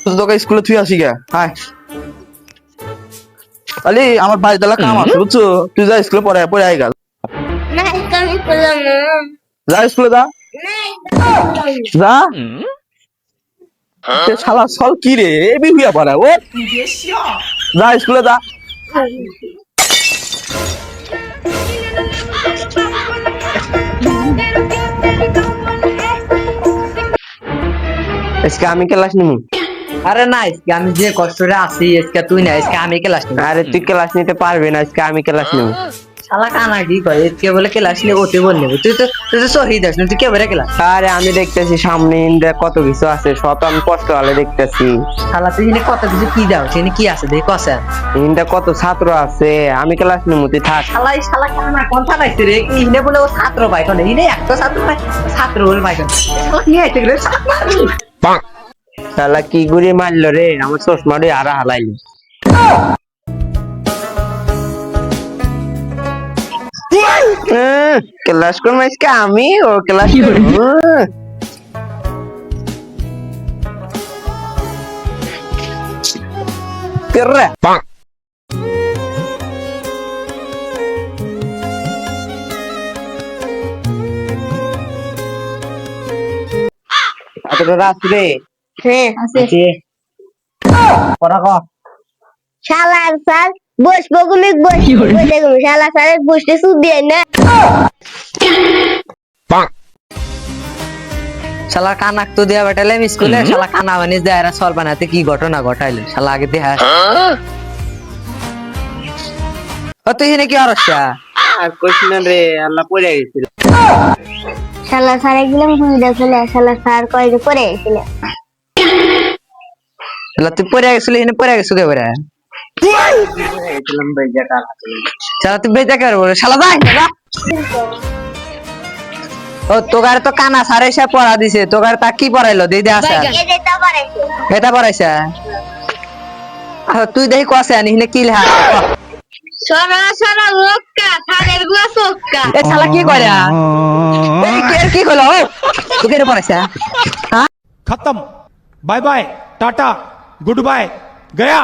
তোকে স্কুলে তুই আসি গে হাই আলি আমার ভাই দালা কাম আছে বুঝছো তুই যা স্কুলে পড়ে পড়ে আই গেল না আমি করলাম না যা স্কুলে যা যা তে শালা সল কি রে এ বিহুয়া পড়া ও যা স্কুলে যা আজকে আমি ক্লাস নিবো। আরে না আজকে আমি যে কষ্টটা আছি আজকে তুই না আজকে আমি ক্লাস নিব। আরে তুই ক্লাস নিতে পারবি না, আজকে আমি ক্লাস নিবো। শালা কানা কি কয় আজকে বলে ক্লাস নিব ওতে বল নেব তুই তো শহীদ আস না তুই কে বলে ক্লাস আরে আমি দেখতেছি সামনে ইন্ডিয়া কত কিছু আছে, সব আমি কষ্ট হলে দেখতেছি। শালা তুই এনে কত কিছু কি দাও সেখানে কি আছে দেখি কসা ইন্ডিয়া কত ছাত্র আছে, আমি ক্লাস নিবো তুই থাক। শালা কানা কোনটা লাগছে রে ইনে বলে ও ছাত্র পাই কোন ইনে একটা ছাত্র পাই ছাত্র বলে পাই কোন শালা কি আইতে গেলে শালা কি গুড়ি মারলো রে, আমার চশমাটি আরা হালাইলো। ক্লাস করবো আজকে আমি, ও ক্লাস করবো। কেরে রাত্রে হ্যাঁ আছে পড়া ক শালার স্যার বসবো তুমি বসে তুমি শালা স্যারের বসতে সুদ দিয়ে না শালা কানাক তো দেয়া বেটালাম স্কুলে শালা কানা বানিয়ে দেয় এরা সল বানাতে কি ঘটনা ঘটাইলো শালা আগে দেয়া ও তুই এখানে কি অরসা আর কোশ্চেন রে আল্লাহ পড়ে গেছিল। শালা স্যার গেলাম বুঝতে ফেলে শালা স্যার কয় যে করে গেছিল শালা তুই পড়ে গেছিলি এখানে পড়ে গেছো কে বেড়া শালা তুই বেজা কে বলে শালা যাই না ও তোগার তো কানা সারে সে পড়া দিছে তোগার তা কি পড়াইলো দিদি আসা এটা করেছে এটা পড়াইছে তুই দেখি কসে আনি এখানে কি লেখা সরা সরা লোককা থানের গুলা সোক্কা এ শালা কি করে এই কে কি হলো তোকে রে পড়াইছে হ্যাঁ खत्म bye bye tata goodbye गया।